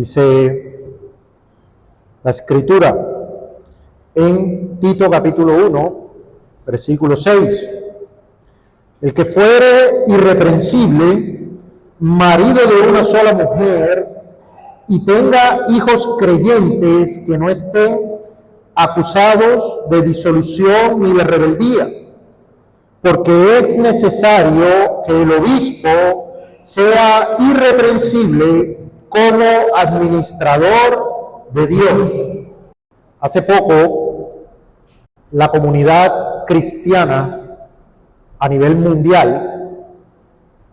Dice la Escritura en Tito capítulo 1, versículo 6. El que fuere irreprensible, marido de una sola mujer, y tenga hijos creyentes que no estén acusados de disolución ni de rebeldía, porque es necesario que el obispo sea irreprensible como administrador de Dios. Hace poco, la comunidad cristiana a nivel mundial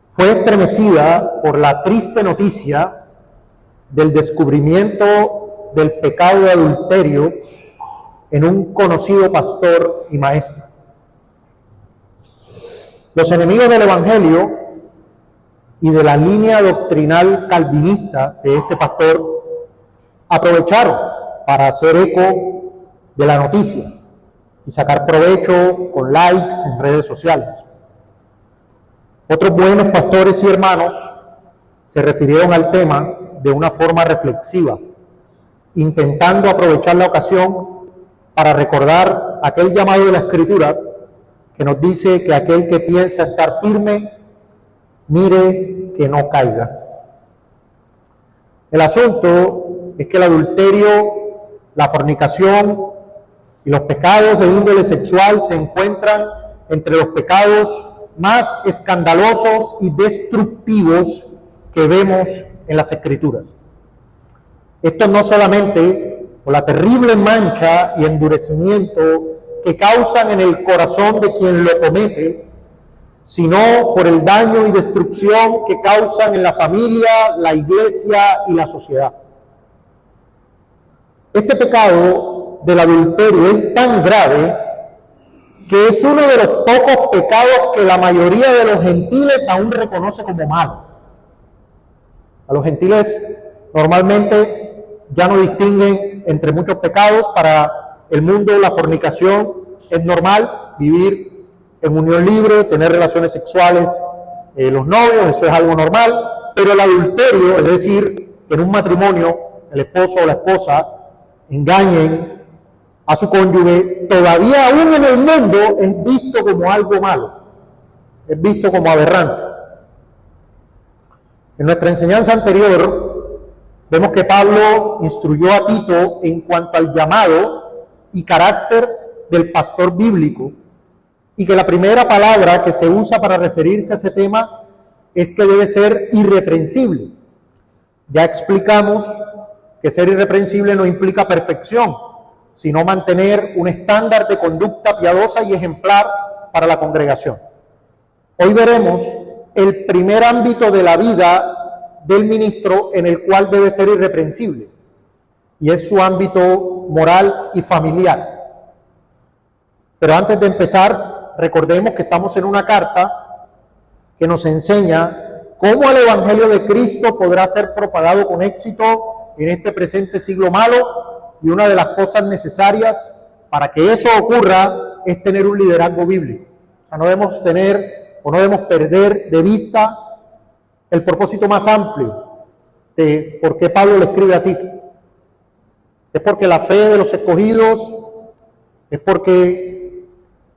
fue estremecida por la triste noticia del descubrimiento del pecado de adulterio en un conocido pastor y maestro. Los enemigos del Evangelio y de la línea doctrinal calvinista de este pastor aprovecharon para hacer eco de la noticia y sacar provecho con likes en redes sociales. Otros buenos pastores y hermanos se refirieron al tema de una forma reflexiva, intentando aprovechar la ocasión para recordar aquel llamado de la Escritura que nos dice que aquel que piensa estar firme, mire que no caiga. El asunto es que el adulterio, la fornicación y los pecados de índole sexual se encuentran entre los pecados más escandalosos y destructivos que vemos en las Escrituras. Esto no solamente por la terrible mancha y endurecimiento que causan en el corazón de quien lo comete, sino por el daño y destrucción que causan en la familia, la iglesia y la sociedad. Este pecado del adulterio es tan grave que es uno de los pocos pecados que la mayoría de los gentiles aún reconoce como malo. A los gentiles normalmente ya no distinguen entre muchos pecados. Para el mundo la fornicación es normal, vivir en unión libre, tener relaciones sexuales, los novios, eso es algo normal, pero el adulterio, es decir, que en un matrimonio el esposo o la esposa engañen a su cónyuge, todavía aún en el mundo es visto como algo malo, es visto como aberrante. En nuestra enseñanza anterior, vemos que Pablo instruyó a Tito en cuanto al llamado y carácter del pastor bíblico, y que la primera palabra que se usa para referirse a ese tema es que debe ser irreprensible. Ya explicamos que ser irreprensible no implica perfección, sino mantener un estándar de conducta piadosa y ejemplar para la congregación. Hoy veremos el primer ámbito de la vida del ministro en el cual debe ser irreprensible, y es su ámbito moral y familiar. Pero antes de empezar, recordemos que estamos en una carta que nos enseña cómo el Evangelio de Cristo podrá ser propagado con éxito en este presente siglo malo, y una de las cosas necesarias para que eso ocurra es tener un liderazgo bíblico. O sea, no debemos perder de vista el propósito más amplio de por qué Pablo le escribe a Tito. Es porque la fe de los escogidos, es porque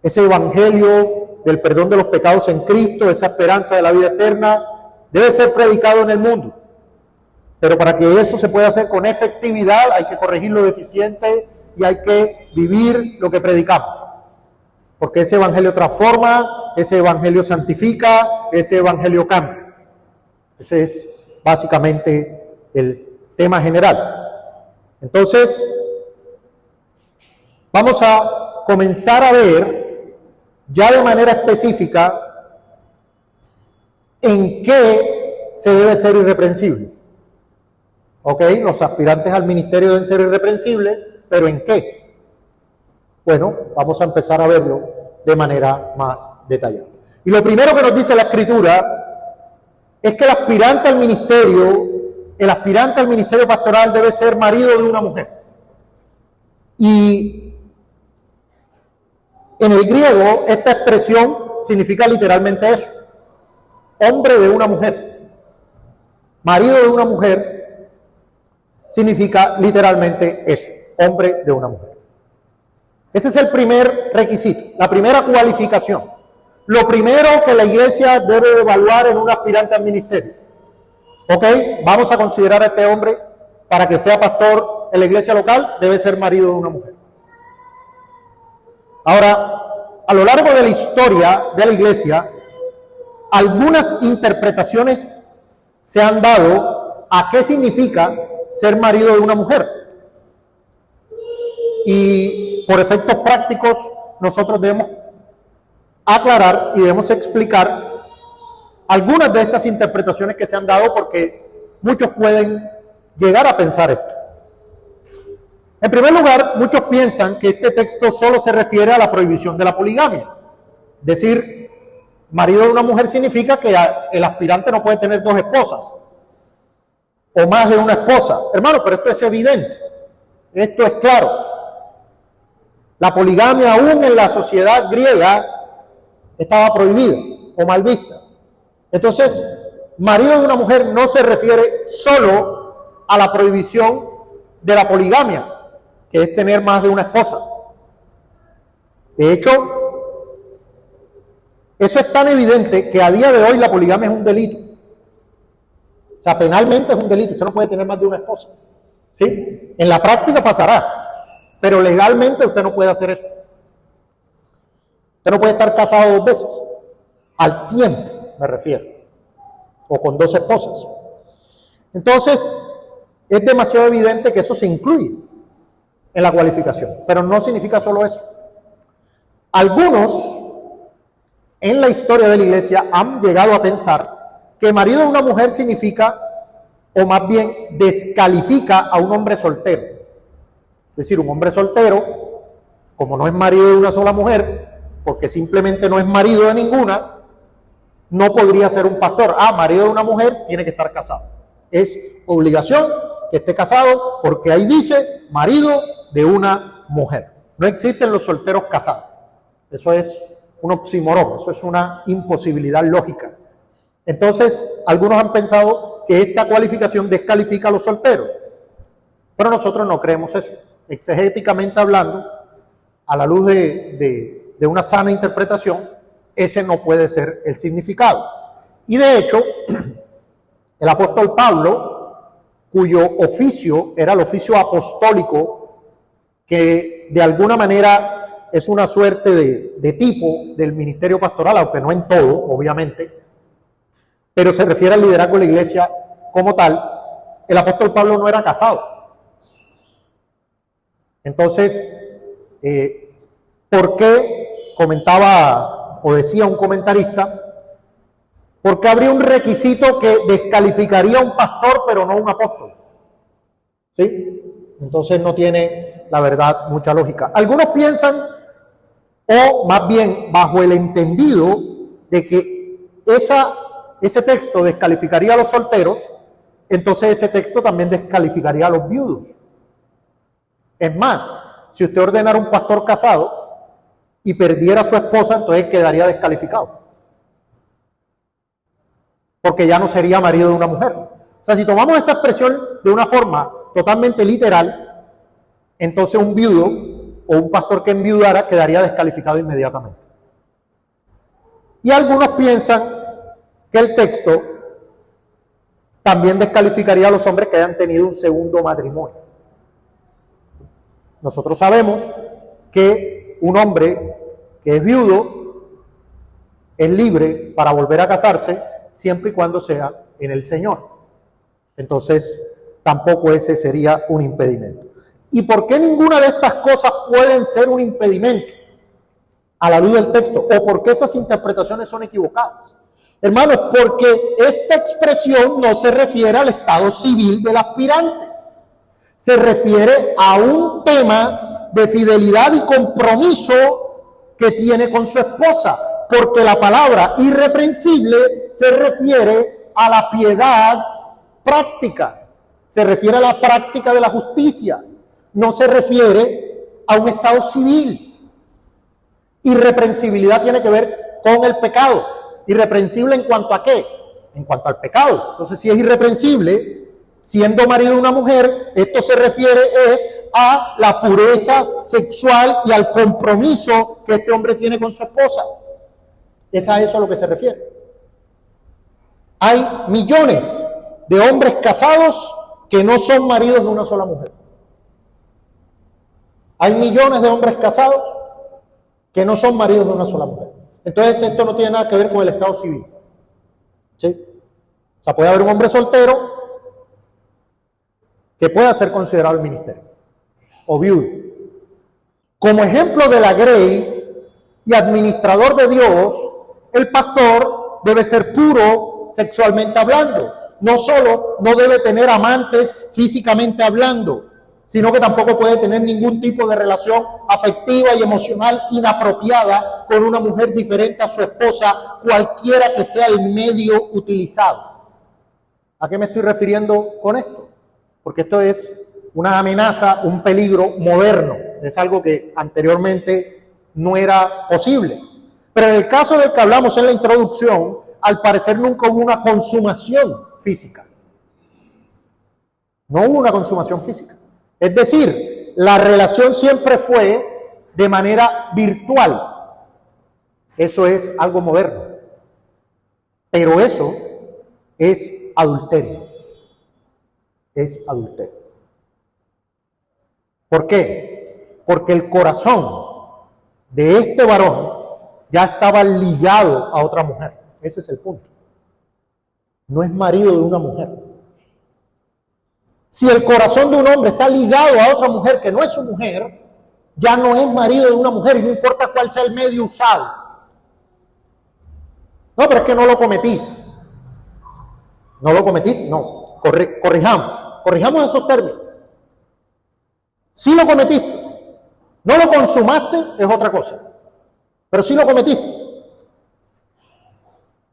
ese evangelio del perdón de los pecados en Cristo, esa esperanza de la vida eterna, debe ser predicado en el mundo. Pero para que eso se pueda hacer con efectividad, hay que corregir lo deficiente y hay que vivir lo que predicamos. Porque ese evangelio transforma, ese evangelio santifica, ese evangelio cambia. Ese es básicamente el tema general. Entonces, vamos a comenzar a ver ya de manera específica en qué se debe ser irreprensible. Ok, los aspirantes al ministerio deben ser irreprensibles, pero ¿en qué? Bueno, vamos a empezar a verlo de manera más detallada. Y lo primero que nos dice la Escritura es que el aspirante al ministerio pastoral debe ser marido de una mujer. Y en el griego, esta expresión significa literalmente eso: hombre de una mujer, marido de una mujer. significa literalmente eso, hombre de una mujer. Ese es el primer requisito, la primera cualificación. Lo primero que la iglesia debe evaluar en un aspirante al ministerio. Ok, vamos a considerar a este hombre para que sea pastor en la iglesia local, debe ser marido de una mujer. Ahora, a lo largo de la historia de la iglesia, algunas interpretaciones se han dado a qué significa ser marido de una mujer. Y por efectos prácticos, nosotros debemos aclarar y debemos explicar algunas de estas interpretaciones que se han dado, porque muchos pueden llegar a pensar esto. En primer lugar, muchos piensan que este texto solo se refiere a la prohibición de la poligamia. Es decir, marido de una mujer significa que el aspirante no puede tener dos esposas o más de una esposa. Hermano, pero esto es evidente, esto es claro. La poligamia aún en la sociedad griega estaba prohibida o mal vista. Entonces, marido de una mujer no se refiere solo a la prohibición de la poligamia, que es tener más de una esposa. De hecho, eso es tan evidente que a día de hoy la poligamia es un delito. O sea, penalmente es un delito. Usted no puede tener más de una esposa. ¿Sí? En la práctica pasará, pero legalmente usted no puede hacer eso. Usted no puede estar casado dos veces. Al tiempo, me refiero. O con dos esposas. Entonces, es demasiado evidente que eso se incluye en la cualificación, pero no significa solo eso. Algunos en la historia de la iglesia han llegado a pensar que marido de una mujer significa, o más bien descalifica a un hombre soltero. Es decir, un hombre soltero, como no es marido de una sola mujer, porque simplemente no es marido de ninguna, no podría ser un pastor. Marido de una mujer tiene que estar casado. Es obligación que esté casado, porque ahí dice marido de una mujer. No existen los solteros casados. Eso es un oxímoron, eso es una imposibilidad lógica. Entonces, algunos han pensado que esta cualificación descalifica a los solteros, pero nosotros no creemos eso. Exegéticamente hablando, a la luz de una sana interpretación, ese no puede ser el significado. Y de hecho, el apóstol Pablo, cuyo oficio era el oficio apostólico, que de alguna manera es una suerte de tipo del ministerio pastoral, aunque no en todo, obviamente, pero se refiere al liderazgo de la iglesia como tal. El apóstol Pablo no era casado. Entonces, ¿por qué comentaba o decía un comentarista? Porque habría un requisito que descalificaría a un pastor, pero no a un apóstol. ¿Sí? Entonces no tiene, la verdad, mucha lógica. Algunos piensan, o más bien bajo el entendido de que ese texto descalificaría a los solteros, entonces ese texto también descalificaría a los viudos. Es más, si usted ordenara un pastor casado y perdiera a su esposa, entonces quedaría descalificado, porque ya no sería marido de una mujer. O sea, si tomamos esa expresión de una forma totalmente literal, entonces un viudo o un pastor que enviudara quedaría descalificado inmediatamente. Y algunos piensan que el texto también descalificaría a los hombres que hayan tenido un segundo matrimonio. Nosotros sabemos que un hombre que es viudo es libre para volver a casarse siempre y cuando sea en el Señor. Entonces, tampoco ese sería un impedimento. ¿Y por qué ninguna de estas cosas pueden ser un impedimento a la luz del texto? ¿O por qué esas interpretaciones son equivocadas? Hermanos, porque esta expresión no se refiere al estado civil del aspirante. Se refiere a un tema de fidelidad y compromiso que tiene con su esposa, porque la palabra irreprensible se refiere a la piedad práctica, se refiere a la práctica de la justicia, no se refiere a un estado civil. Irreprensibilidad tiene que ver con el pecado. ¿Irreprensible en cuanto a qué? En cuanto al pecado. Entonces, si es irreprensible, Siendo marido de una mujer, esto se refiere a la pureza sexual y al compromiso que este hombre tiene con su esposa. Es a eso a lo que se refiere. Hay millones de hombres casados que no son maridos de una sola mujer. Hay millones de hombres casados que no son maridos de una sola mujer. Entonces esto no tiene nada que ver con el estado civil. ¿Sí? O sea, puede haber un hombre soltero que pueda ser considerado el ministerio, o viudo. Como ejemplo de la grey y administrador de Dios, el pastor debe ser puro sexualmente hablando. No solo no debe tener amantes físicamente hablando, sino que tampoco puede tener ningún tipo de relación afectiva y emocional inapropiada con una mujer diferente a su esposa, cualquiera que sea el medio utilizado. ¿A qué me estoy refiriendo con esto? Porque esto es una amenaza, un peligro moderno. Es algo que anteriormente no era posible. Pero en el caso del que hablamos en la introducción, al parecer nunca hubo una consumación física. No hubo una consumación física. Es decir, la relación siempre fue de manera virtual. Eso es algo moderno. Pero eso es adulterio. Es adulterio. ¿Por qué? Porque el corazón de este varón ya estaba ligado a otra mujer. Ese es el punto. No es marido de una mujer. Si el corazón de un hombre está ligado a otra mujer que no es su mujer, ya no es marido de una mujer, y no importa cuál sea el medio usado. No, pero es que no lo cometí. ¿No lo cometiste? No. Corrijamos esos términos. Si lo cometiste, no lo consumaste, es otra cosa. Pero si lo cometiste.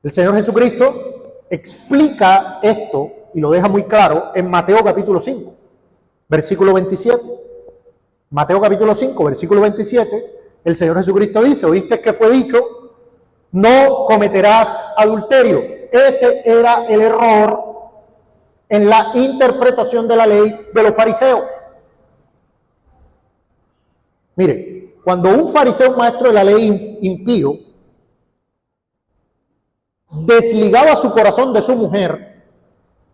El Señor Jesucristo explica esto y lo deja muy claro en Mateo capítulo 5, versículo 27. Mateo capítulo 5, versículo 27, el Señor Jesucristo dice: ¿oíste que fue dicho? No cometerás adulterio. Ese era el error en la interpretación de la ley de los fariseos. Mire, cuando un fariseo, un maestro de la ley impío, desligaba su corazón de su mujer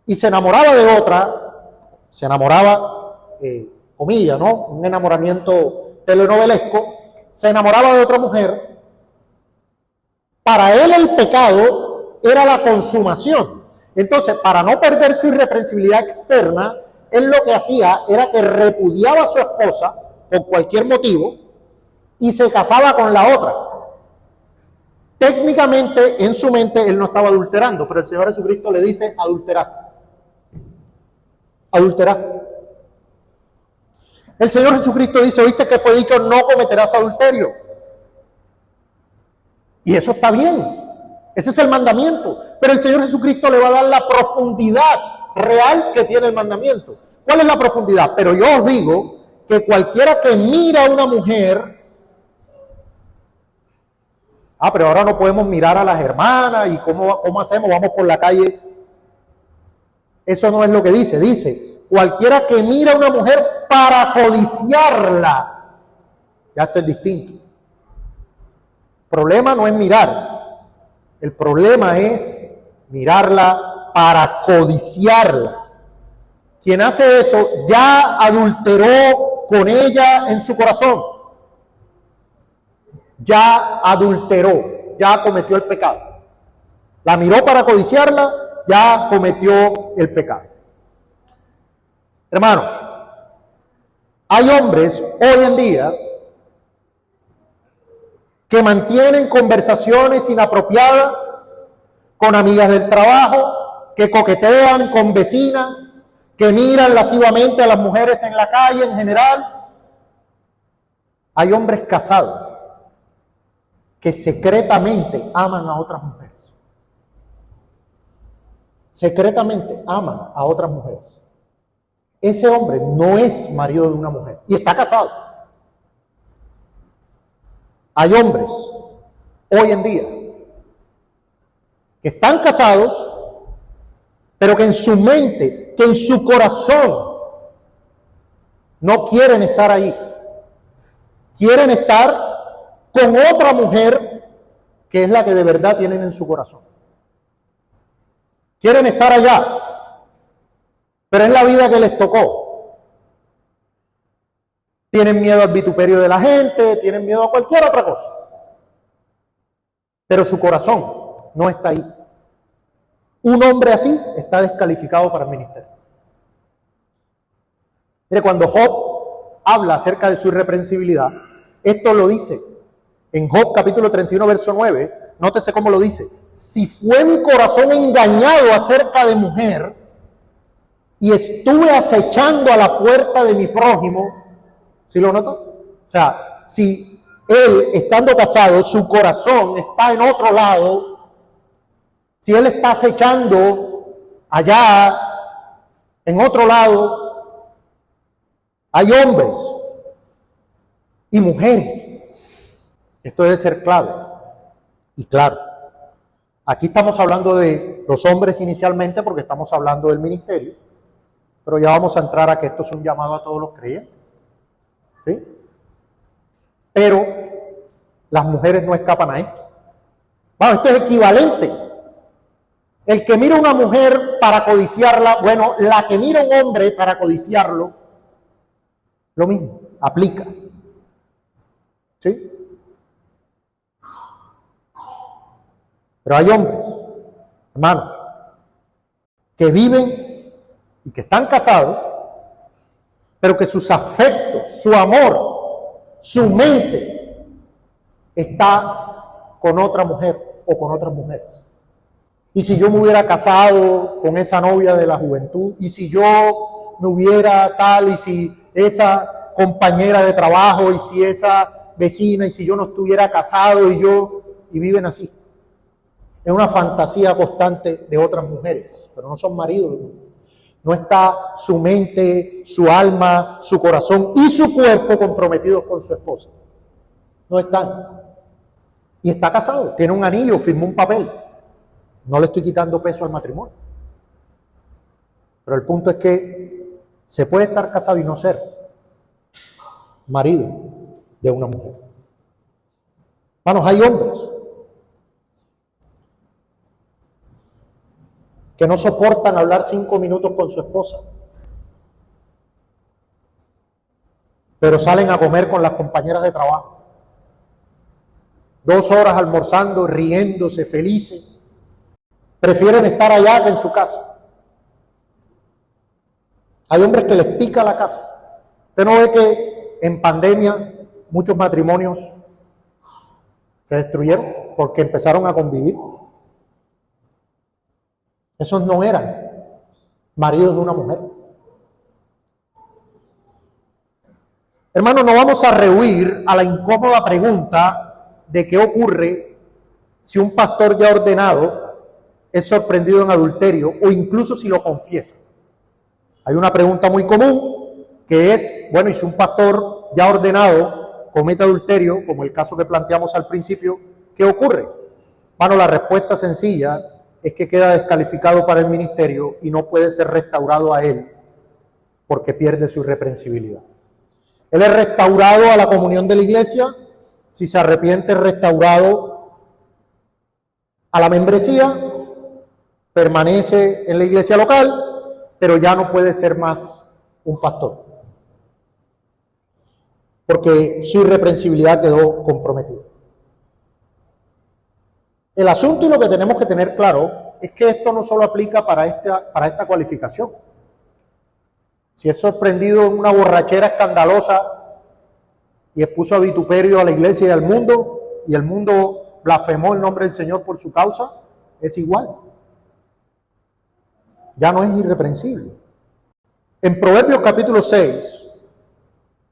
y se enamoraba de otra, se enamoraba, comillas, ¿no? Un enamoramiento telenovelesco, se enamoraba de otra mujer, para él el pecado era la consumación. Entonces, para no perder su irreprensibilidad externa, él lo que hacía era que repudiaba a su esposa por cualquier motivo y se casaba con la otra. Técnicamente, en su mente, él no estaba adulterando, pero el Señor Jesucristo le dice: adulteraste. Adulteraste. El Señor Jesucristo dice: ¿oíste que fue dicho no cometerás adulterio? Y eso está bien. Ese es el mandamiento. Pero el Señor Jesucristo le va a dar la profundidad real que tiene el mandamiento. ¿Cuál es la profundidad? Pero yo os digo que cualquiera que mira a una mujer... pero ahora no podemos mirar a las hermanas y cómo hacemos, vamos por la calle. Eso no es lo que dice. Dice, cualquiera que mira a una mujer para codiciarla. Ya esto es distinto. El problema no es mirar. El problema es mirarla para codiciarla. Quien hace eso ya adulteró con ella en su corazón. Ya adulteró, ya cometió el pecado. La miró para codiciarla, ya cometió el pecado. Hermanos, hay hombres hoy en día que mantienen conversaciones inapropiadas con amigas del trabajo, que coquetean con vecinas, que miran lascivamente a las mujeres en la calle en general. Hay hombres casados que secretamente aman a otras mujeres. Secretamente aman a otras mujeres. Ese hombre no es marido de una mujer y está casado. Hay hombres hoy en día que están casados, pero que en su mente que en su corazón no quieren estar ahí. Quieren estar con otra mujer que es la que de verdad tienen en su corazón. Quieren estar allá, pero es la vida que les tocó. Tienen miedo al vituperio de la gente, tienen miedo a cualquier otra cosa. Pero su corazón no está ahí. Un hombre así está descalificado para el ministerio. Mire, cuando Job habla acerca de su irreprensibilidad, esto lo dice en Job capítulo 31, verso 9. Nótese cómo lo dice. Si fue mi corazón engañado acerca de mujer y estuve acechando a la puerta de mi prójimo, ¿sí lo notó? O sea, si él, estando casado, su corazón está en otro lado, si él está acechando allá, en otro lado, hay hombres y mujeres. Esto debe ser clave. Y claro, aquí estamos hablando de los hombres inicialmente porque estamos hablando del ministerio, pero ya vamos a entrar a que esto es un llamado a todos los creyentes. ¿Sí? Pero las mujeres no escapan a esto. Bueno, esto es equivalente. El que mira a una mujer para codiciarla, bueno, la que mira a un hombre para codiciarlo, lo mismo, aplica. ¿Sí? Pero hay hombres, hermanos, que viven y que están casados, pero que sus afectos, su amor, su mente está con otra mujer o con otras mujeres. Y si yo me hubiera casado con esa novia de la juventud, y si yo me hubiera tal, y si esa compañera de trabajo, y si esa vecina, y si yo no estuviera casado, y viven así. Es una fantasía constante de otras mujeres, pero no son maridos. No está su mente, su alma, su corazón y su cuerpo comprometidos con su esposa. No están. Y está casado, tiene un anillo, firmó un papel. No le estoy quitando peso al matrimonio. Pero el punto es que se puede estar casado y no ser marido de una mujer. Hermanos, hay hombres que no soportan hablar 5 minutos con su esposa, pero salen a comer con las compañeras de trabajo. 2 horas almorzando, riéndose, felices. Prefieren estar allá que en su casa. Hay hombres que les pica la casa. ¿Usted no ve que en pandemia muchos matrimonios se destruyeron porque empezaron a convivir? Esos no eran maridos de una mujer. Hermanos, nos vamos a rehuir a la incómoda pregunta de qué ocurre si un pastor ya ordenado es sorprendido en adulterio o incluso si lo confiesa. Hay una pregunta muy común que es, bueno, y si un pastor ya ordenado comete adulterio, como el caso que planteamos al principio, ¿qué ocurre? Bueno, la respuesta sencilla es que queda descalificado para el ministerio y no puede ser restaurado a él porque pierde su irreprensibilidad. Él es restaurado a la comunión de la iglesia, si se arrepiente es restaurado a la membresía, permanece en la iglesia local, pero ya no puede ser más un pastor, porque su irreprensibilidad quedó comprometida. El asunto y lo que tenemos que tener claro es que esto no solo aplica para esta cualificación. Si es sorprendido en una borrachera escandalosa y expuso a vituperio a la iglesia y al mundo, y el mundo blasfemó el nombre del Señor por su causa, es igual. Ya no es irreprensible. En Proverbios capítulo 6,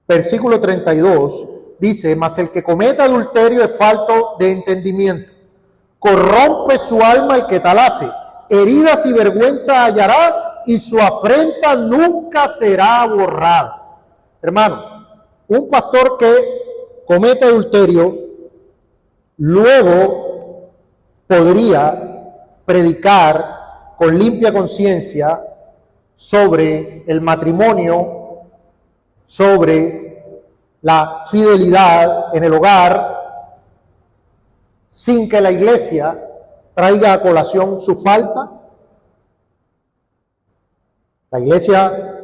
versículo 32, dice: mas el que cometa adulterio es falto de entendimiento. Corrompe su alma el que tal hace. Heridas y vergüenza hallará, y su afrenta nunca será borrada. Hermanos, un pastor que comete adulterio luego podría predicar con limpia conciencia sobre el matrimonio, sobre la fidelidad en el hogar, sin que la iglesia traiga a colación su falta. La iglesia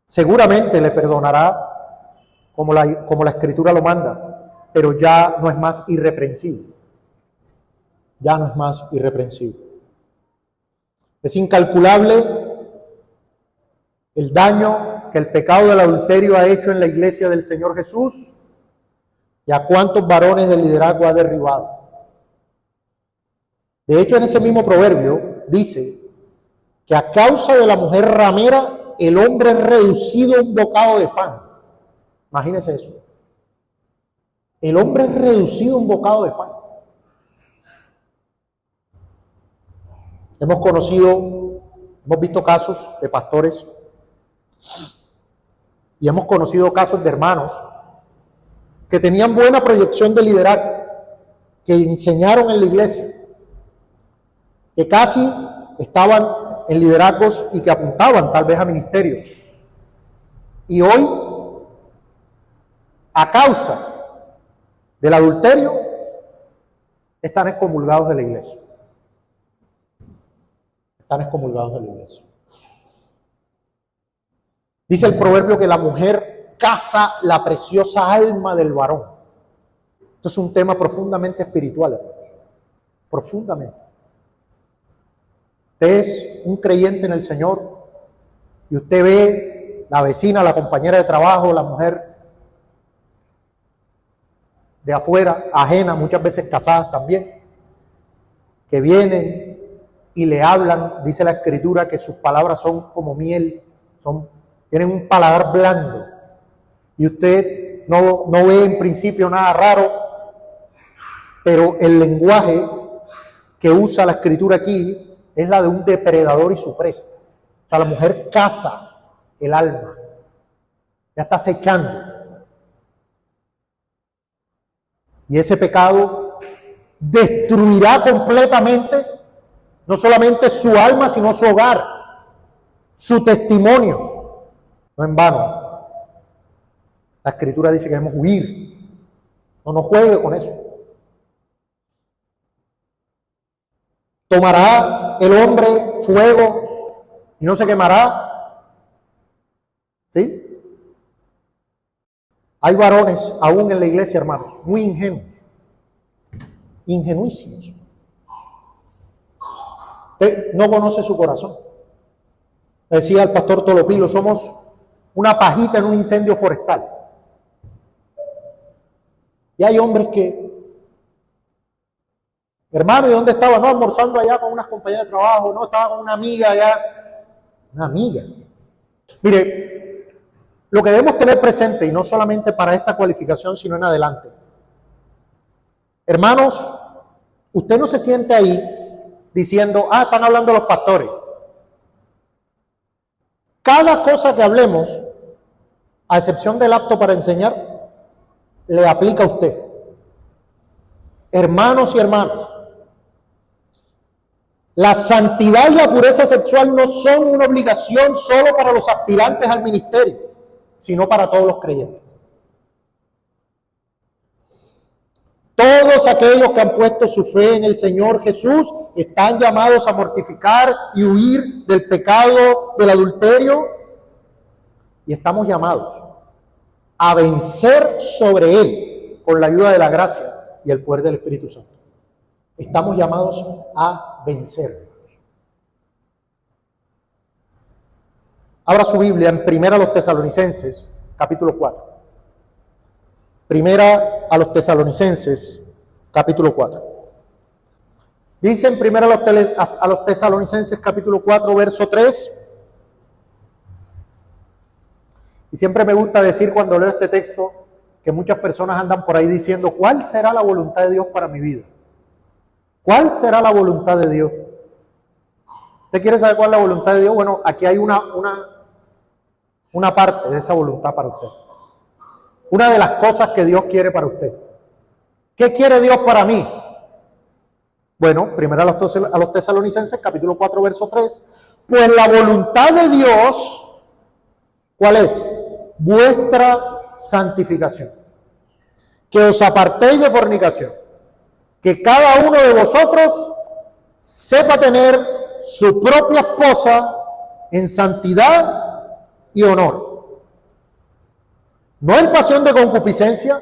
seguramente le perdonará como la Escritura lo manda, pero ya no es más irreprensible. Ya no es más irreprensible. Es incalculable el daño que el pecado del adulterio ha hecho en la iglesia del Señor Jesús y a cuántos varones del liderazgo ha derribado. De hecho, en ese mismo proverbio dice que a causa de la mujer ramera, el hombre es reducido a un bocado de pan. Imagínense eso. El hombre es reducido a un bocado de pan. Hemos visto casos de pastores y hemos conocido casos de hermanos que tenían buena proyección de liderazgo, que enseñaron en la iglesia, que casi estaban en liderazgos y que apuntaban tal vez a ministerios. Y hoy, a causa del adulterio, están excomulgados de la iglesia. Están excomulgados de la iglesia. Dice el proverbio que la mujer caza la preciosa alma del varón. Esto es un tema profundamente espiritual, hermanos. Profundamente. Usted es un creyente en el Señor y usted ve la vecina, la compañera de trabajo, la mujer de afuera, ajena, muchas veces casadas también, que vienen y le hablan, dice la Escritura, que sus palabras son como miel, tienen un paladar blando. Y usted no ve en principio nada raro, pero el lenguaje que usa la Escritura aquí es la de un depredador y su presa. O sea, la mujer caza el alma, ya está acechando. Y ese pecado destruirá completamente no solamente su alma, sino su hogar, su testimonio. No en vano. La Escritura dice que debemos huir. No nos juegue con eso. ¿Tomará el hombre fuego y no se quemará? ¿Sí? Hay varones aún en la iglesia, hermanos, muy ingenuos. Ingenuísimos. Usted no conoce su corazón. Decía el pastor Tolopilo, somos una pajita en un incendio forestal. Y hay hombres que, hermano, ¿y dónde estaba? No, almorzando allá con unas compañeras de trabajo, no, estaba con una amiga allá. Una amiga. Mire, lo que debemos tener presente, y no solamente para esta cualificación, sino en adelante. Hermanos, usted no se siente ahí diciendo, están hablando los pastores. Cada cosa que hablemos, a excepción del apto para enseñar, le aplica a usted. Hermanos y hermanas, la santidad y la pureza sexual no son una obligación solo para los aspirantes al ministerio, sino para todos los creyentes. Todos aquellos que han puesto su fe en el Señor Jesús están llamados a mortificar y huir del pecado del adulterio, y estamos llamados a vencer sobre él con la ayuda de la gracia y el poder del Espíritu Santo. Estamos llamados a vencer. Abra su Biblia en Primera a los Tesalonicenses, capítulo 4. Primera a los Tesalonicenses, capítulo 4. Dice en Primera a los Tesalonicenses, capítulo 4, verso 3. Y siempre me gusta decir cuando leo este texto que muchas personas andan por ahí diciendo, ¿cuál será la voluntad de Dios para mi vida? ¿Cuál será la voluntad de Dios? ¿Usted quiere saber cuál es la voluntad de Dios? Bueno, aquí hay una parte de esa voluntad para usted. Una de las cosas que Dios quiere para usted. ¿Qué quiere Dios para mí? Bueno, primero a los Tesalonicenses, capítulo 4, verso 3. Pues la voluntad de Dios, ¿cuál es? Vuestra santificación. Que os apartéis de fornicación. Que cada uno de vosotros sepa tener su propia esposa en santidad y honor. No en pasión de concupiscencia,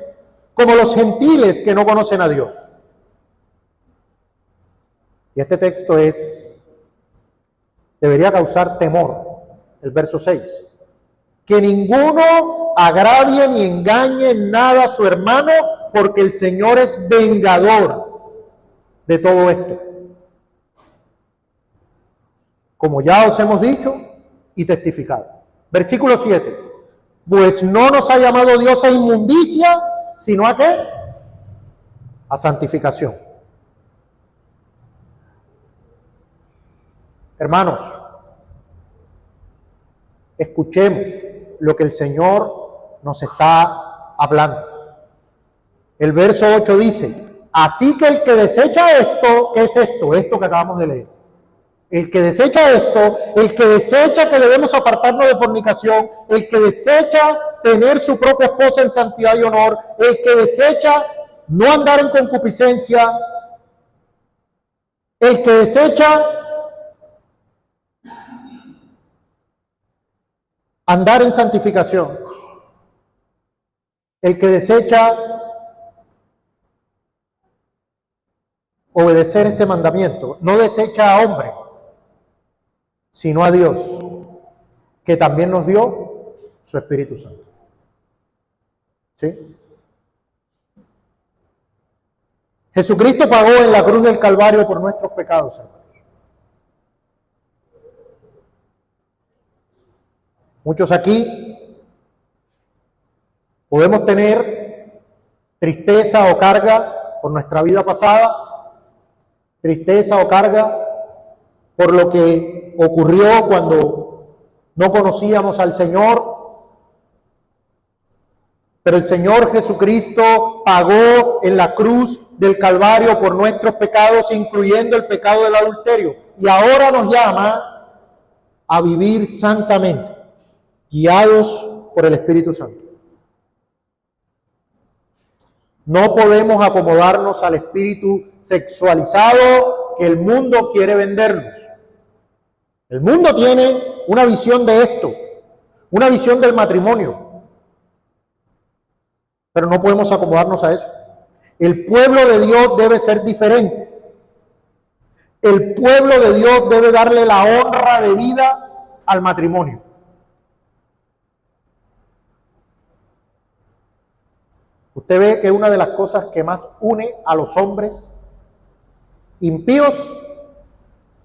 como los gentiles que no conocen a Dios. Y este texto debería causar temor, el verso 6. Que ninguno agravie ni engañe en nada a su hermano, porque el Señor es vengador de todo esto. Como ya os hemos dicho y testificado. Versículo 7. Pues no nos ha llamado Dios a inmundicia, sino ¿a qué? A santificación. Hermanos, escuchemos lo que el Señor nos está hablando. El verso 8 dice, así que el que desecha esto, ¿qué es esto? Esto que acabamos de leer. El que desecha esto, el que desecha que debemos apartarnos de fornicación, el que desecha tener su propia esposa en santidad y honor, el que desecha no andar en concupiscencia, el que desecha andar en santificación, el que desecha obedecer este mandamiento, no desecha a hombre, sino a Dios, que también nos dio su Espíritu Santo. ¿Sí? Jesucristo pagó en la cruz del Calvario por nuestros pecados, hermanos. Muchos aquí podemos tener tristeza o carga por nuestra vida pasada, tristeza o carga por lo que ocurrió cuando no conocíamos al Señor. Pero el Señor Jesucristo pagó en la cruz del Calvario por nuestros pecados, incluyendo el pecado del adulterio. Y ahora nos llama a vivir santamente, guiados por el Espíritu Santo. No podemos acomodarnos al espíritu sexualizado que el mundo quiere vendernos. El mundo tiene una visión de esto, una visión del matrimonio, pero no podemos acomodarnos a eso. El pueblo de Dios debe ser diferente. El pueblo de Dios debe darle la honra de vida al matrimonio. Usted ve que una de las cosas que más une a los hombres impíos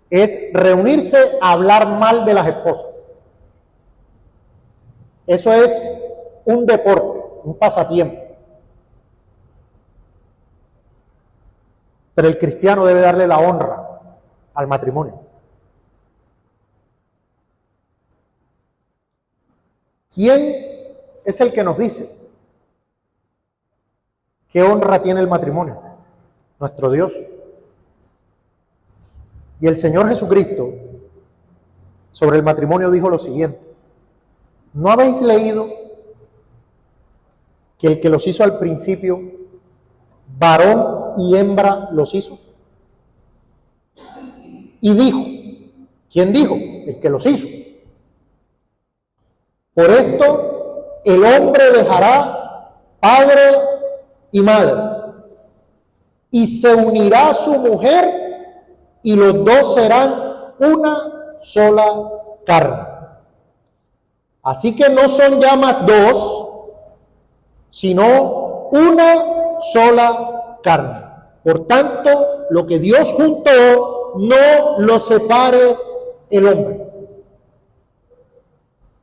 es reunirse a hablar mal de las esposas. Eso es un deporte, un pasatiempo. Pero el cristiano debe darle la honra al matrimonio. ¿Quién es el que nos dice qué honra tiene el matrimonio? Nuestro Dios. Y el Señor Jesucristo sobre el matrimonio dijo lo siguiente: ¿no habéis leído que el que los hizo al principio, varón y hembra los hizo? Y dijo, ¿quién dijo? El que los hizo. Por esto el hombre dejará padre y madre, y se unirá a su mujer, y los dos serán una sola carne. Así que no son ya más dos, sino una sola carne. Por tanto, lo que Dios juntó, no lo separe el hombre.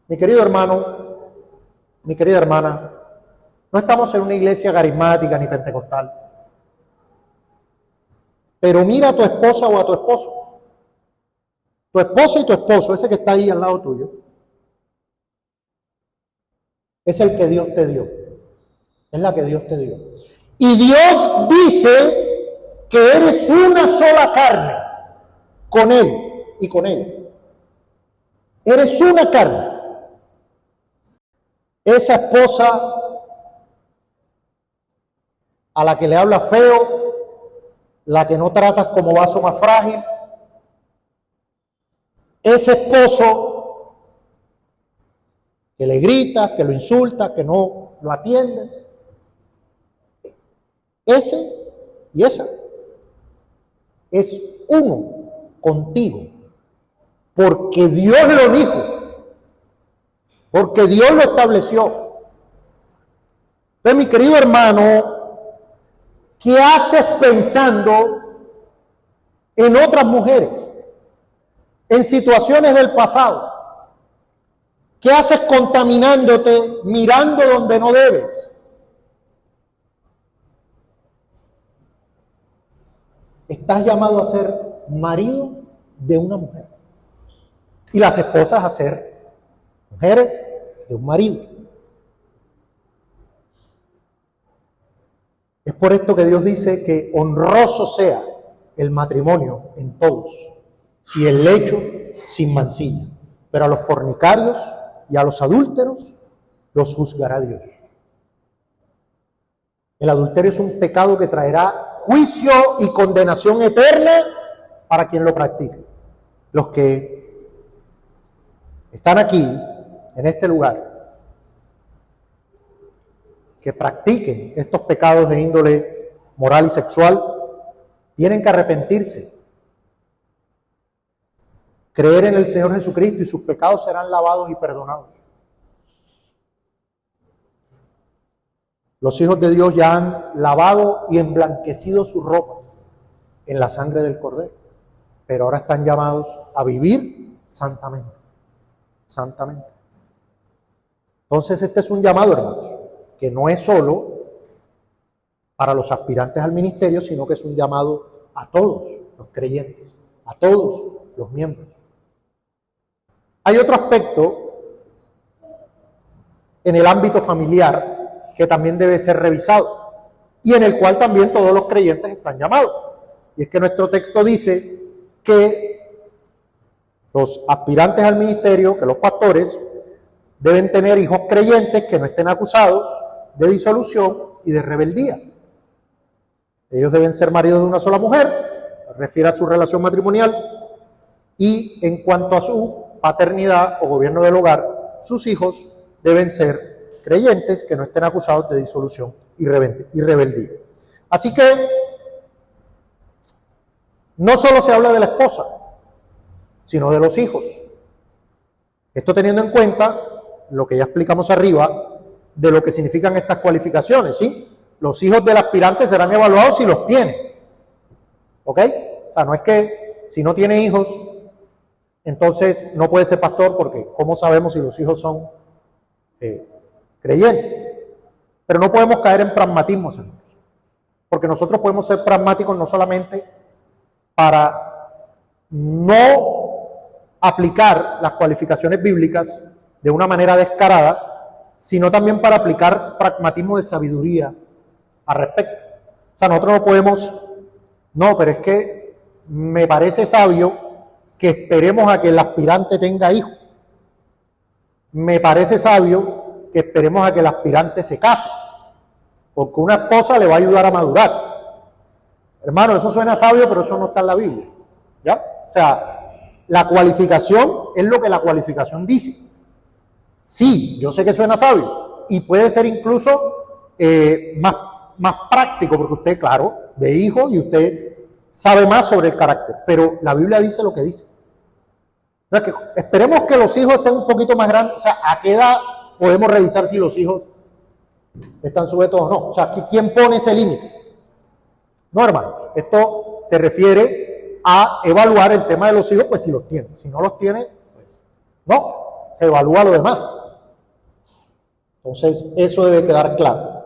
Mi querido hermano, mi querida hermana, no estamos en una iglesia carismática ni pentecostal. Pero mira a tu esposa o a tu esposo. Tu esposa y tu esposo, ese que está ahí al lado tuyo, es el que Dios te dio. Es la que Dios te dio. Y Dios dice que eres una sola carne con Él y con ella. Eres una carne. Esa esposa a la que le hablas feo, la que no tratas como vaso más frágil, ese esposo que le gritas, que lo insultas, que no lo atiendes, ese y esa es uno contigo, porque Dios lo dijo, porque Dios lo estableció. Entonces, mi querido hermano, ¿qué haces pensando en otras mujeres, en situaciones del pasado? ¿Qué haces contaminándote, mirando donde no debes? Estás llamado a ser marido de una mujer y las esposas a ser mujeres de un marido. Es por esto que Dios dice que honroso sea el matrimonio en todos y el lecho sin mancilla, pero a los fornicarios y a los adúlteros los juzgará Dios. El adulterio es un pecado que traerá juicio y condenación eterna para quien lo practique. Los que están aquí, en este lugar, que practiquen estos pecados de índole moral y sexual, tienen que arrepentirse, creer en el Señor Jesucristo y sus pecados serán lavados y perdonados. Los hijos de Dios ya han lavado y emblanquecido sus ropas en la sangre del Cordero, pero ahora están llamados a vivir santamente, santamente. Entonces este es un llamado, hermanos, que no es solo para los aspirantes al ministerio, sino que es un llamado a todos los creyentes, a todos los miembros. Hay otro aspecto en el ámbito familiar que también debe ser revisado y en el cual también todos los creyentes están llamados. Y es que nuestro texto dice que los aspirantes al ministerio, que los pastores, deben tener hijos creyentes que no estén acusados de disolución y de rebeldía. Ellos deben ser maridos de una sola mujer, refiere a su relación matrimonial, y en cuanto a su paternidad o gobierno del hogar, sus hijos deben ser creyentes que no estén acusados de disolución y rebeldía. Así que no solo se habla de la esposa, sino de los hijos. Esto teniendo en cuenta lo que ya explicamos arriba de lo que significan estas cualificaciones, ¿sí? Los hijos del aspirante serán evaluados si los tiene, ¿ok? O sea, no es que si no tiene hijos, entonces no puede ser pastor, porque ¿cómo sabemos si los hijos son creyentes? Pero no podemos caer en pragmatismos, hermanos, porque nosotros podemos ser pragmáticos no solamente para no aplicar las cualificaciones bíblicas de una manera descarada, sino también para aplicar pragmatismo de sabiduría al respecto. O sea, nosotros no podemos, no, pero es que me parece sabio que esperemos a que el aspirante tenga hijos. Me parece sabio que esperemos a que el aspirante se case, porque una esposa le va a ayudar a madurar. Hermano, eso suena sabio, pero eso no está en la Biblia, ¿ya? O sea, la cualificación es lo que la cualificación dice. Sí, yo sé que suena sabio, y puede ser incluso más práctico, porque usted, claro, ve hijos y usted sabe más sobre el carácter, pero la Biblia dice lo que dice. No es que esperemos que los hijos estén un poquito más grandes. O sea, ¿a qué edad podemos revisar si los hijos están sujetos o no? O sea, ¿quién pone ese límite? No, hermanos, esto se refiere a evaluar el tema de los hijos, pues si los tiene. Si no los tiene, pues no, se evalúa lo demás. Entonces, eso debe quedar claro.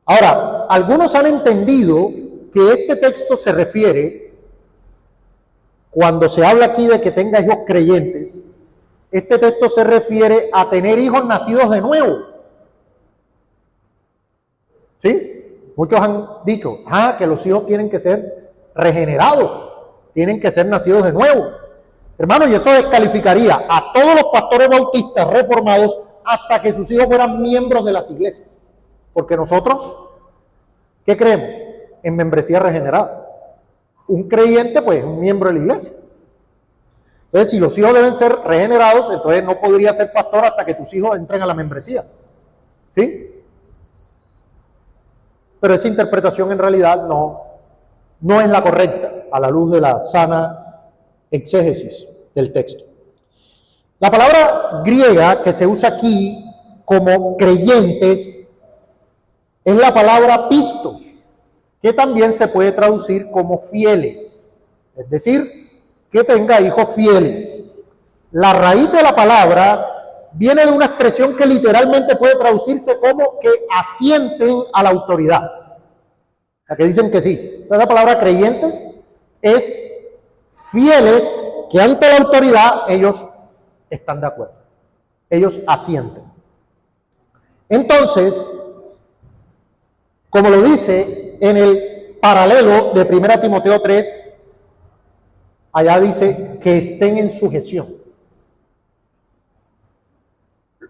Ahora, algunos han entendido que este texto se refiere, cuando se habla aquí de que tenga hijos creyentes, este texto se refiere a tener hijos nacidos de nuevo. ¿Sí? Muchos han dicho, que los hijos tienen que ser regenerados, tienen que ser nacidos de nuevo. Hermano, y eso descalificaría a todos los pastores bautistas reformados hasta que sus hijos fueran miembros de las iglesias. Porque nosotros, ¿qué creemos? En membresía regenerada. Un creyente, pues, es un miembro de la iglesia. Entonces, si los hijos deben ser regenerados, entonces no podría ser pastor hasta que tus hijos entren a la membresía. ¿Sí? Pero esa interpretación en realidad no es la correcta a la luz de la sana exégesis del texto. La palabra griega que se usa aquí como creyentes es la palabra pistos, que también se puede traducir como fieles, es decir, que tenga hijos fieles. La raíz de la palabra viene de una expresión que literalmente puede traducirse como que asienten a la autoridad. La que dicen que sí. O sea, la palabra creyentes es fieles que ante la autoridad ellos están de acuerdo. Ellos asienten. Entonces, como lo dice en el paralelo de 1 Timoteo 3, allá dice que estén en sujeción.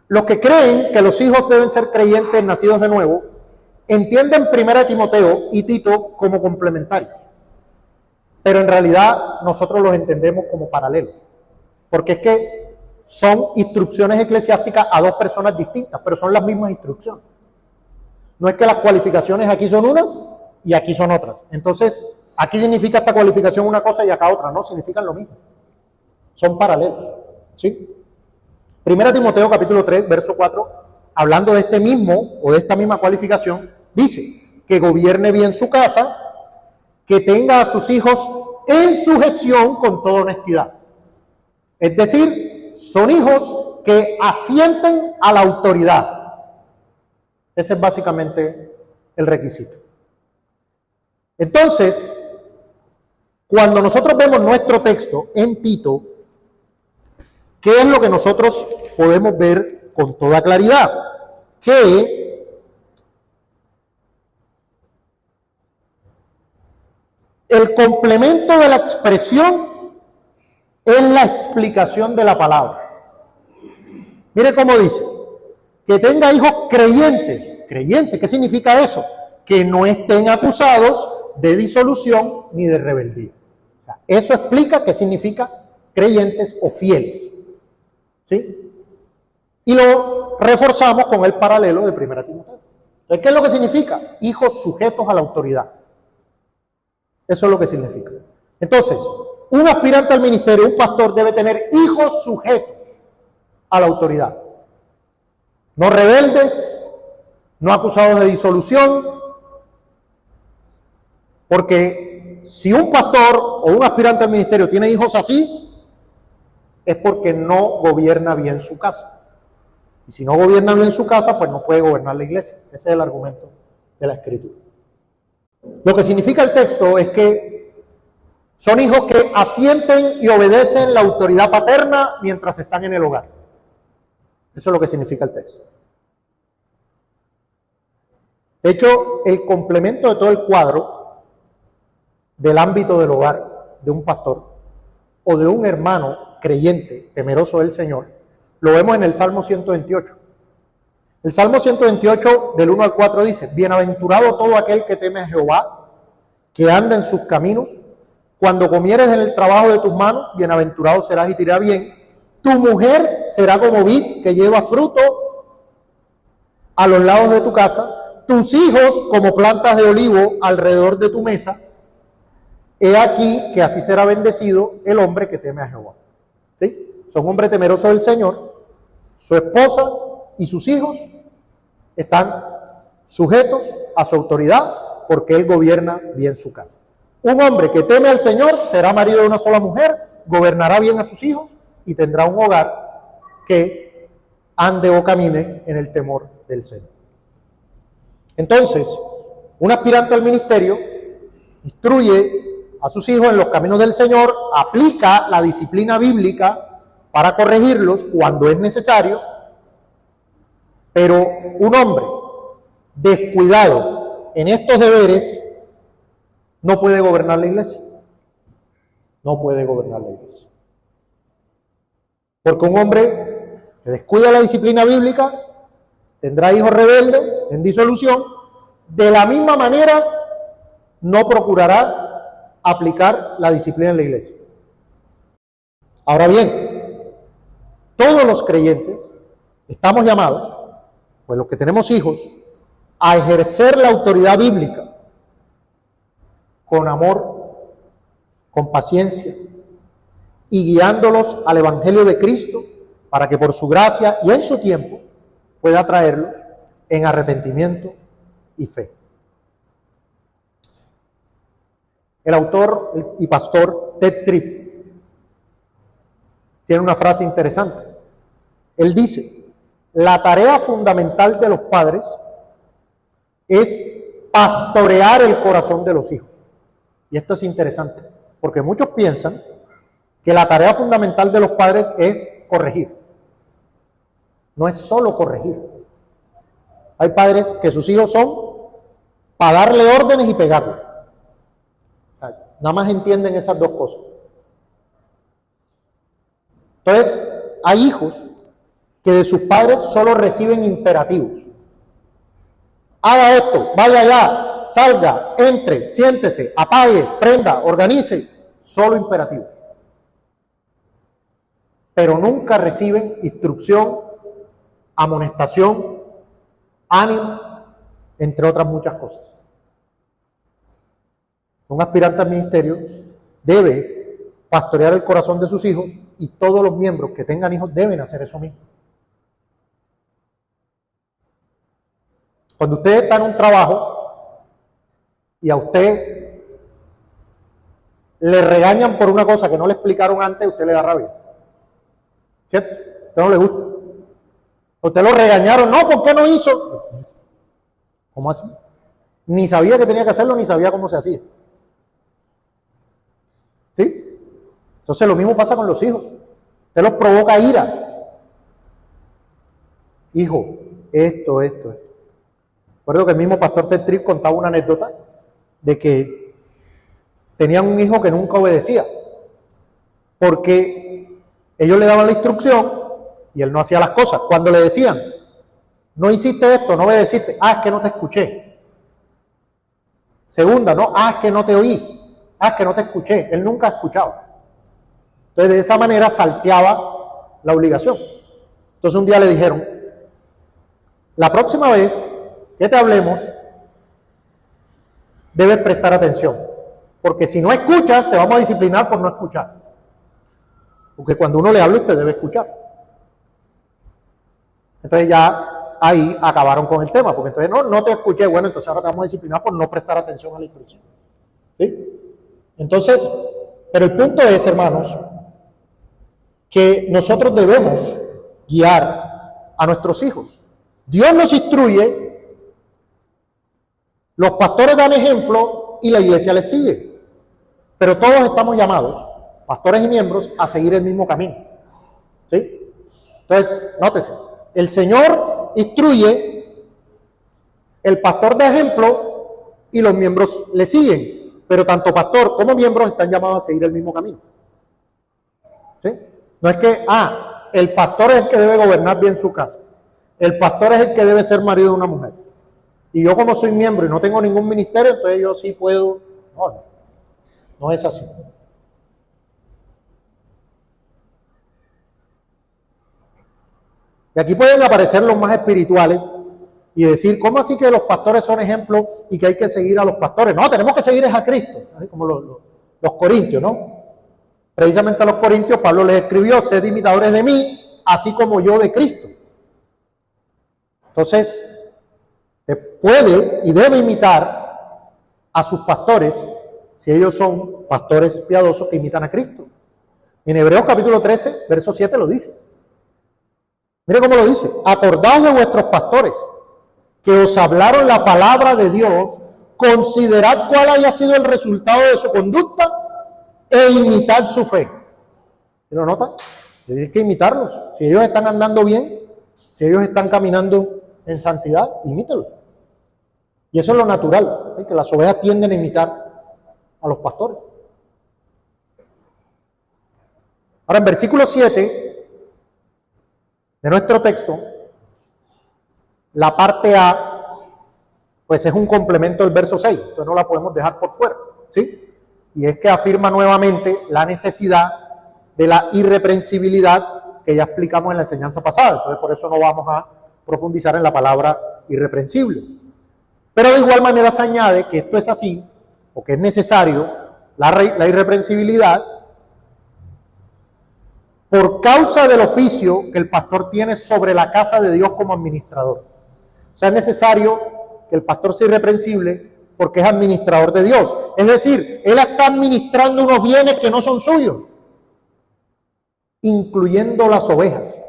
Los que creen que los hijos deben ser creyentes nacidos de nuevo, entienden 1 Timoteo y Tito como complementarios. Pero en realidad nosotros los entendemos como paralelos. Porque es que son instrucciones eclesiásticas a dos personas distintas, pero son las mismas instrucciones. No es que las cualificaciones aquí son unas y aquí son otras. Entonces, aquí significa esta cualificación una cosa y acá otra, no, significan lo mismo. Son paralelos, ¿sí? 1 Timoteo capítulo 3, verso 4, hablando de este mismo o de esta misma cualificación, dice que gobierne bien su casa, que tenga a sus hijos en sujeción con toda honestidad. Es decir, son hijos que asienten a la autoridad. Ese es básicamente el requisito. Entonces, cuando nosotros vemos nuestro texto en Tito, ¿qué es lo que nosotros podemos ver con toda claridad? Que el complemento de la expresión es la explicación de la palabra. Mire cómo dice, que tenga hijos creyentes. ¿Creyentes? ¿Qué significa eso? Que no estén acusados de disolución ni de rebeldía. O sea, eso explica qué significa creyentes o fieles. ¿Sí? Y lo reforzamos con el paralelo de 1 Timoteo. Entonces, ¿qué es lo que significa? Hijos sujetos a la autoridad. Eso es lo que significa. Entonces, un aspirante al ministerio, un pastor, debe tener hijos sujetos a la autoridad. No rebeldes, no acusados de disolución, porque si un pastor o un aspirante al ministerio tiene hijos así, es porque no gobierna bien su casa. Y si no gobierna bien su casa, pues no puede gobernar la iglesia. Ese es el argumento de la Escritura. Lo que significa el texto es que son hijos que asienten y obedecen la autoridad paterna mientras están en el hogar. Eso es lo que significa el texto. De hecho, el complemento de todo el cuadro del ámbito del hogar de un pastor o de un hermano creyente, temeroso del Señor, lo vemos en el Salmo 128. El Salmo 128, del 1 al 4, dice: bienaventurado todo aquel que teme a Jehová, que anda en sus caminos. Cuando comieres en el trabajo de tus manos, bienaventurado serás y te irá bien. Tu mujer será como vid que lleva fruto a los lados de tu casa, tus hijos como plantas de olivo alrededor de tu mesa. He aquí que así será bendecido el hombre que teme a Jehová. ¿Sí? Son hombres temerosos del Señor, su esposa y sus hijos están sujetos a su autoridad porque Él gobierna bien su casa. Un hombre que teme al Señor será marido de una sola mujer, gobernará bien a sus hijos y tendrá un hogar que ande o camine en el temor del Señor. Entonces, un aspirante al ministerio instruye a sus hijos en los caminos del Señor, aplica la disciplina bíblica para corregirlos cuando es necesario, pero un hombre descuidado en estos deberes, no puede gobernar la iglesia. No puede gobernar la iglesia. Porque un hombre que descuida la disciplina bíblica tendrá hijos rebeldes en disolución. De la misma manera, no procurará aplicar la disciplina en la iglesia. Ahora bien, todos los creyentes estamos llamados, pues los que tenemos hijos, a ejercer la autoridad bíblica con amor, con paciencia y guiándolos al Evangelio de Cristo para que por su gracia y en su tiempo pueda traerlos en arrepentimiento y fe. El autor y pastor Ted Tripp tiene una frase interesante. Él dice: la tarea fundamental de los padres es pastorear el corazón de los hijos. Y esto es interesante, porque muchos piensan que la tarea fundamental de los padres es corregir. No es solo corregir. Hay padres que sus hijos son para darle órdenes y pegarle. Nada más entienden esas dos cosas. Entonces, hay hijos que de sus padres solo reciben imperativos. Haga esto, vaya allá, salga, entre, siéntese, apague, prenda, organice. Solo imperativos. Pero nunca reciben instrucción, amonestación, ánimo, entre otras muchas cosas. Un aspirante al ministerio debe pastorear el corazón de sus hijos y todos los miembros que tengan hijos deben hacer eso mismo. Cuando usted está en un trabajo y a usted le regañan por una cosa que no le explicaron antes, usted le da rabia. ¿Cierto? A usted no le gusta. A usted lo regañaron, no, ¿por qué no hizo? ¿Cómo así? Ni sabía que tenía que hacerlo, ni sabía cómo se hacía. ¿Sí? Entonces lo mismo pasa con los hijos. Usted los provoca ira. Hijo, esto. Recuerdo que el mismo pastor Ted Tripp contaba una anécdota de que tenían un hijo que nunca obedecía, porque ellos le daban la instrucción y él no hacía las cosas. Cuando le decían, no hiciste esto, no obedeciste, es que no te escuché. Segunda, no, es que no te oí, es que no te escuché. Él nunca escuchaba. Entonces de esa manera salteaba la obligación. Entonces un día le dijeron, la próxima vez que te hablemos, debes prestar atención, porque si no escuchas, te vamos a disciplinar por no escuchar. Porque cuando uno le habla, usted debe escuchar. Entonces ya ahí acabaron con el tema, porque entonces no te escuché, bueno, entonces ahora te vamos a disciplinar por no prestar atención a la instrucción. ¿Sí? Entonces, pero el punto es, hermanos, que nosotros debemos guiar a nuestros hijos. Dios nos instruye, los pastores dan ejemplo y la iglesia les sigue. Pero todos estamos llamados, pastores y miembros, a seguir el mismo camino. ¿Sí? Entonces, nótese, el Señor instruye, el pastor da ejemplo y los miembros le siguen. Pero tanto pastor como miembros están llamados a seguir el mismo camino. ¿Sí? No es que, el pastor es el que debe gobernar bien su casa. El pastor es el que debe ser marido de una mujer. Y yo como soy miembro y no tengo ningún ministerio, entonces yo sí puedo. No es así. Y aquí pueden aparecer los más espirituales y decir, ¿cómo así que los pastores son ejemplos y que hay que seguir a los pastores? No, tenemos que seguir a Cristo, así como los corintios, ¿no? Precisamente a los corintios Pablo les escribió, sed imitadores de mí, así como yo de Cristo. Entonces, puede y debe imitar a sus pastores, si ellos son pastores piadosos que imitan a Cristo. En Hebreos capítulo 13, verso 7 lo dice. Mire cómo lo dice. Acordaos de vuestros pastores, que os hablaron la palabra de Dios, considerad cuál haya sido el resultado de su conducta e imitad su fe. ¿Lo nota? Hay que imitarlos. Si ellos están andando bien, si ellos están caminando en santidad, imítelos. Y eso es lo natural, ¿sí? Que las ovejas tienden a imitar a los pastores. Ahora, en versículo 7 de nuestro texto, la parte A, pues es un complemento del verso 6, entonces no la podemos dejar por fuera, ¿sí? Y es que afirma nuevamente la necesidad de la irreprensibilidad que ya explicamos en la enseñanza pasada, entonces por eso no vamos a profundizar en la palabra irreprensible. Pero de igual manera se añade que esto es así, o que es necesario la irreprensibilidad por causa del oficio que el pastor tiene sobre la casa de Dios como administrador. O sea, es necesario que el pastor sea irreprensible porque es administrador de Dios. Es decir, él está administrando unos bienes que no son suyos, incluyendo las ovejas.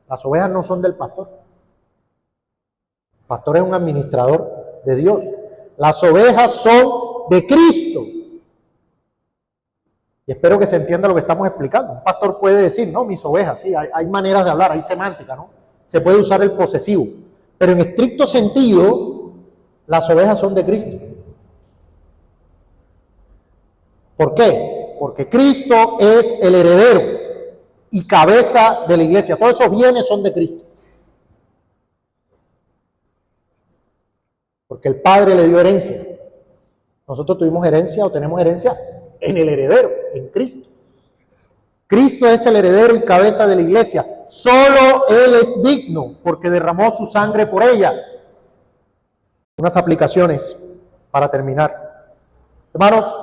Las ovejas no son del pastor. El pastor es un administrador de Dios. Las ovejas son de Cristo. Y espero que se entienda lo que estamos explicando. Un pastor puede decir, no, mis ovejas, sí, hay maneras de hablar, hay semántica, ¿no? Se puede usar el posesivo. Pero en estricto sentido, las ovejas son de Cristo. ¿Por qué? Porque Cristo es el heredero y cabeza de la iglesia. Todos esos bienes son de Cristo. Porque el Padre le dio herencia. Nosotros tuvimos herencia o tenemos herencia en el heredero, en Cristo. Cristo es el heredero y cabeza de la iglesia. Solo Él es digno porque derramó su sangre por ella. Unas aplicaciones para terminar. Hermanos,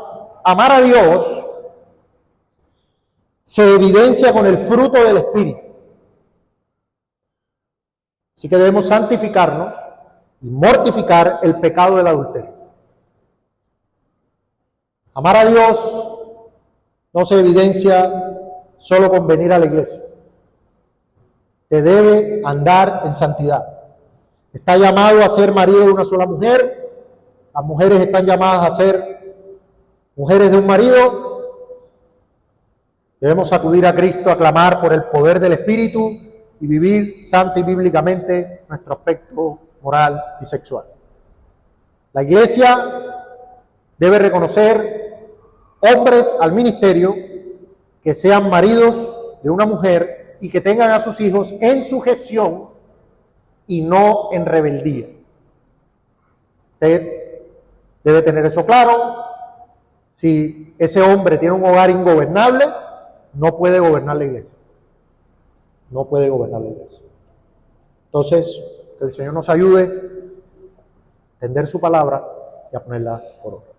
amar a Dios se evidencia con el fruto del Espíritu. Así que debemos santificarnos y mortificar el pecado del adulterio. Amar a Dios no se evidencia solo con venir a la iglesia. Te debe andar en santidad. Está llamado a ser marido de una sola mujer. Las mujeres están llamadas a ser mujeres de un marido. Debemos acudir a Cristo a clamar por el poder del Espíritu y vivir santa y bíblicamente nuestro aspecto moral y sexual. La iglesia debe reconocer hombres al ministerio que sean maridos de una mujer y que tengan a sus hijos en sujeción y no en rebeldía. Usted debe tener eso claro. Si ese hombre tiene un hogar ingobernable, no puede gobernar la iglesia. No puede gobernar la iglesia. Entonces, que el Señor nos ayude a entender su palabra y a ponerla por obra.